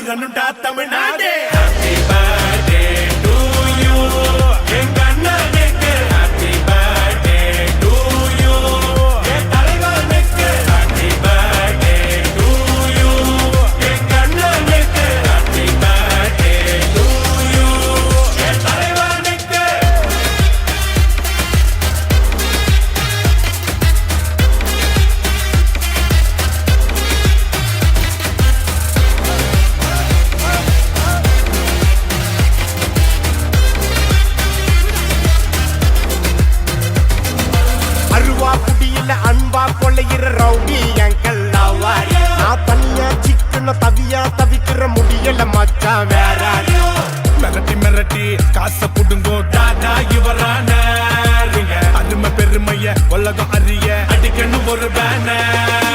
மதுரனுடா Tamil Nadu. Happy birthday to you. எங்க அண்ணனுக்கு happy birthday to you. என் தலைவனுக்கு happy birthday to you. எங்க அண்ணனுக்கு happy birthday to you. என் தலைவனுக்கு. அருவா புடியில அன்பா கொள்ளையிற ரவுடி எங்கள் லவ்வாரி. நான் தனியா சிக்கன தவியா தவிக்கிற முடியல மச்சான் வேற. மிரட்டி மிரட்டி காசை புடுங்கோ தாதா இவரான அருமை பெருமைய உலகம் அறிய அடிக்கணும் ஒரு பேனர்.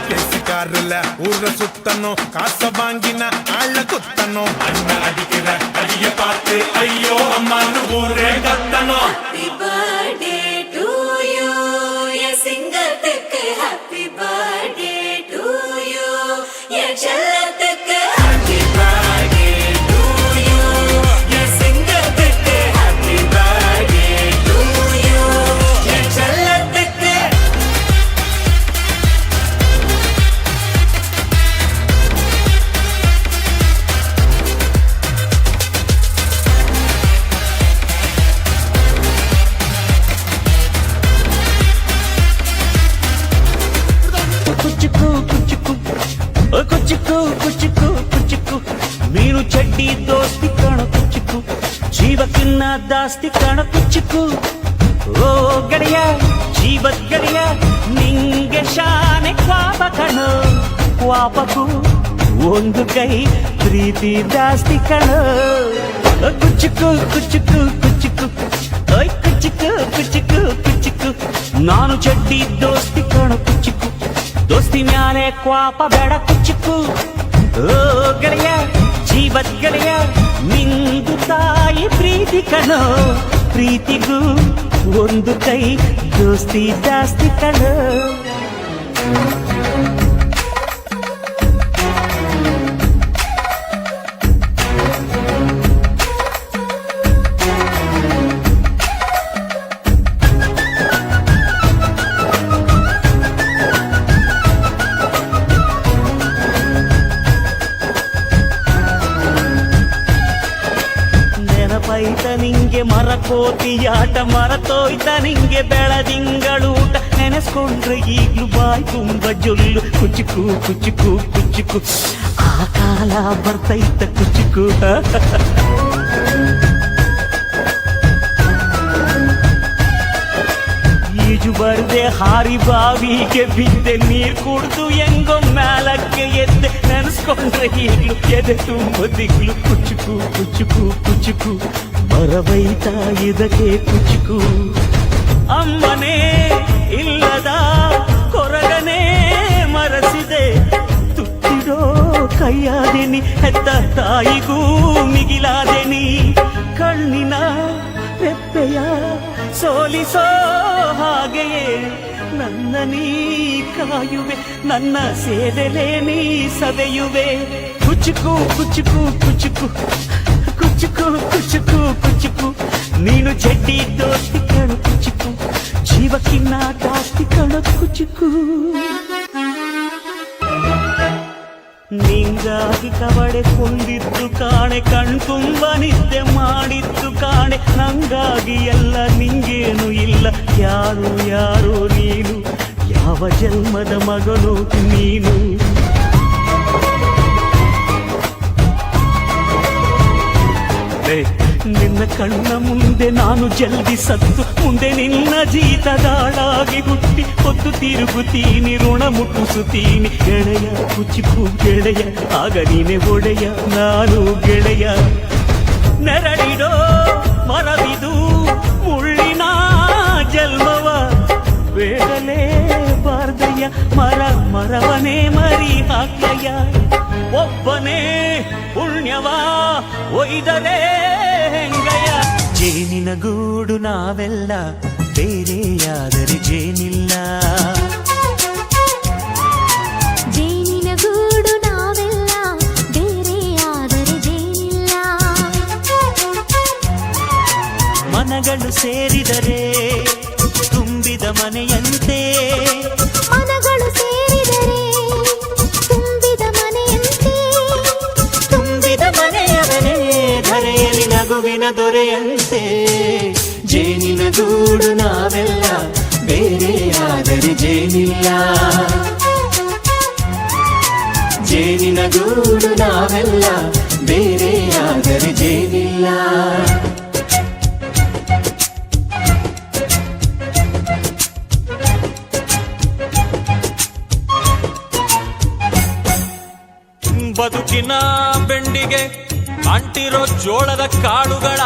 கேசுக்காரில் ஊர சுத்தணும் காசை வாங்கின ஆள குத்தணும். அண்ணன் அடிக்கிற அடிய பார்த்து ஐயோ அம்மானு ஊரே கத்தணும். Happy birthday to you. என் சிங்கத்துக்கு happy birthday to you. என் செல்லத்துக்கு happy birthday to you. என் சிங்கத்துக்கு happy birthday to you. என் செல்லத்துக்கு. ಕುಚ್ಚುಕು ಕುಚ್ಚುಕು ಕುಚ್ಚುಕು ಕುಚ್ಚುಕು ಕುಚ್ಚುಕು ನೀನು ಚಡ್ಡಿ ದೋಸ್ತಿ ಕಾಣ ಕುಚ್ಚುಕು ಜೀವಕ್ಕಿನ್ನ ದಾಸ್ತಿ ಕಾಣ ಕುಚ್ಚುಕು. ಓ ಗೆಳೆಯ ಜೀವದ್ ಗೆಳೆಯ ನಿಂಗೆ ಶಾನೆ ಕ್ವಾಪ ಕಣೋ. ಕ್ವಾಪಕ್ಕೂ ಒಂದು ಕೈ ಪ್ರೀತಿ ಜಾಸ್ತಿ ಕಣೋ. ಕುಚ್ಚುಕು ಕುಚ್ಚುಕು ಕುಚ್ಚುಕು ಓಯ್ ಕುಚ್ಚುಕು ಕುಚ್ಚುಕು ಕುಚ್ಚುಕು ನಾನು ಚಡ್ಡಿ ದೋಸ್ತಿ ಕಾಣ ಕುಚ್ಚುಕು ದೋಸ್ತಿ ಮ್ಯಾಲೆ ಕ್ವಾಪ ಬೇಡ ಕುಚ್ಚುಕು. ಓ ಗೆಳೆಯ ಜೀವದ್ ಗೆಳೆಯ ನಿಂದು ತಾಯಿ ಪ್ರೀತಿ ಕಣೋ. ಪ್ರೀತಿಗೂ ಒಂದು ಕೈ ದೋಸ್ತಿ ಜಾಸ್ತಿ ಕಣೋ. ನೆನಪೈತ ನಿಂಗೆ ಮರಕೋತಿಯಾಟ ಮರತೋಯ್ತ ನಿಂಗೆ ಬೆಳದಿಂಗಳೂಟ ನೆನೆಸ್ಕೊಂಡ್ರೆ ಈಗ್ಲೂ ಬಾಯ್ ತುಂಬ ಜೊಲ್ಲು ಕುಚ್ಚುಕು ಕುಚ್ಚುಕು ಕುಚ್ಚುಕು ಆ ಕಾಲ ಬರ್ತೈತ ಕುಚ್ಚುಕು. ಈಜು ಬರ್ದೆ ಹಾರಿ ಬಾವಿಗೆ ಬಿದ್ದೆ ನೀರ್ ಕುಡ್ದು ಹೆಂಗೋ ಮ್ಯಾಲಕ್ಕೆ ಎದ್ದೆ ನೆನೆಸ್ಕೊಂಡ್ರೆ ಈಗ್ಲೂ ಎದೆ ತುಂಬ ದಿಗ್ಲು ಕುಚ್ಚುಕು ಕುಚ್ಚುಕು ಕುಚ್ಚುಕು ಬರವೈತ ಇದಕ್ಕೆ ಕುಚ್ಚುಕು. ಅಮ್ಮನೇ ಇಲ್ಲದ ಕೊರಗನೇ ಮರಸಿದೆ ತುತ್ತಿಡೋ ಕೈಯಾದೆನಿ ಹೆತ್ತ ತಾಯಿಗೂ ಮಿಗಿಲಾದೆನಿ. ಕಣ್ಣಿನ ರೆಪ್ಪೆಯ ಸೋಲಿಸೋ ಹಾಗೆಯೇ ನನ್ನ ನೀ ಕಾಯುವೆ ನನ್ನ ಸೇದೆಲೆ ನೀ ಸವೆಯುವೆ. ಕುಚ್ಚುಕು ಕುಚ್ಚುಕು ಕುಚ್ಚುಕು ಕುಚ್ಚುಕು ಕುಚ್ಚುಕು ಕುಚ್ಚುಕು ನೀನು ಚಡ್ಡಿ ದೋಸ್ತಿ ಕಣು ಕುಚ್ಚುಕು ಜೀವಕ್ಕಿನ್ನ ಜಾಸ್ತಿ ಕಣು ಕುಚ್ಚುಕು. ನಿಂಗಾಗಿ ಕವಡೆ ಕೊಂಡಿದ್ದು ಕಾಣೆ ಕಣ್ತುಂಬ ನಿದ್ದೆ ಮಾಡಿದ್ದು ಕಾಣೆ ನಂಗಾಗಿ ಎಲ್ಲ ನಿಂಗೇನು ಇಲ್ಲ ಯಾರು ಯಾರು ನೀನು ಯಾವ ಜನ್ಮದ ಮಗನು ನೀನು. ನಿನ್ನ ಕಣ್ಣ ಮುಂದೆ ನಾನು ಜಲ್ದಿ ಸತ್ತು ಮುಂದೆ ನಿನ್ನ ಜೀತದಾಳಾಗಿ ಹುಟ್ಟಿ ಹೊತ್ತು ತಿರುಗುತ್ತೀನಿ ಋಣ ಮುಟ್ಟಿಸುತ್ತೀನಿ. ಗೆಳೆಯ ಕುಚ್ಚುಕು ಗೆಳೆಯ ಆಗ ನೀನೆ ಒಡೆಯ ನಾನು ಗೆಳೆಯ. ನೆರಳಿಡೋ ಮರವಿದು ಮುಳ್ಳಿನ ಜನ್ಮವ ಬೇಡಲೇ ಬಾರ್ದಯ್ಯ ಮರವನೇ ಮರಿ ಹಾಕಯ್ಯ. ಒಬ್ಬನೇ ಪುಣ್ಯವ ಒಯ್ದರೆ ಹೆಂಗಯ್ಯ. ಜೇನಿನ ಗೂಡು ನಾವೆಲ್ಲ ಬೇರೆಯಾದರೆ ಜೇನಿಲ್ಲ. ಜೇನಿನ ಗೂಡು ನಾವೆಲ್ಲ ಬೇರೆ ಮನಗಳು ಸೇರಿದರೆ ತುಂಬಿದ ಮನೆಯಂತೆ. ಮನಗಳು ಸೇರಿದರೆ ತುಂಬಿದ ಮನೆಯಂತೆ. ತುಂಬಿದ ಮನೆಯವನೇ ಧರೆಯಲ್ಲಿ ನಗುವಿನ ದೊರೆಯಂತೆ. ಜೇನಿನ ಗೂಡು ನಾವೆಲ್ಲ ಬೇರೆ ಆದರೆ ಜೇನಿಲ್ಲ. ಜೇನಿನ ಗೂಡು ನಾವೆಲ್ಲ ಬೇರೆ ಆದರೆ ಜೇನಿಲ್ಲ. ಬದುಕಿನ ಬೆಂಡಿಗೆ ಅಂಟಿರೋ ಜೋಳದ ಕಾಳುಗಳ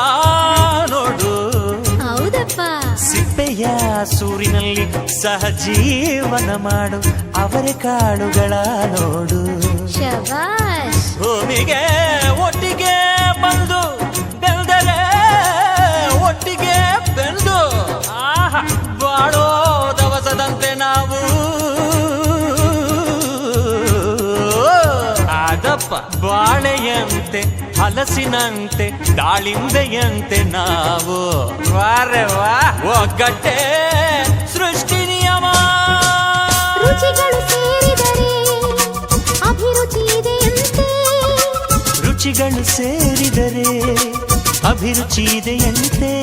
ನೋಡು. ಹೌದಪ್ಪ. ಸಿಪ್ಪೆಯ ಸೂರಿನಲ್ಲಿ ಸಹಜೀವನ ಮಾಡು ಅವರೆ ಕಾಳುಗಳ ನೋಡು. ಶಬಾಷ್. ಭೂಮಿಗೆ ಒಟ್ಟಿಗೆ ಬಂದು ಬೆಳೆದರೆ ಒಟ್ಟಿಗೆ ಬೆಳೆದು ಆಹಾ ಬಾಳೋ ದವಸದಂತೆ ನಾವು. ಅದಪ್ಪ ಬಾಳೆಯಂತೆ ಹಲಸಿನಂತೆ ದಾಳಿಂಬೆಯಂತೆ ನಾವು. ವಾರೆ ವಾ ಒಗ್ಗಟ್ಟೆ ಸೃಷ್ಟಿ ನಿಯಮ. ರುಚಿಗಳು ಸೇರಿದರೆ ಅಭಿರುಚಿ ಇದೆಯಂತೆ. ರುಚಿಗಳು ಸೇರಿದರೆ ಅಭಿರುಚಿ ಇದೆಯಂತೆ.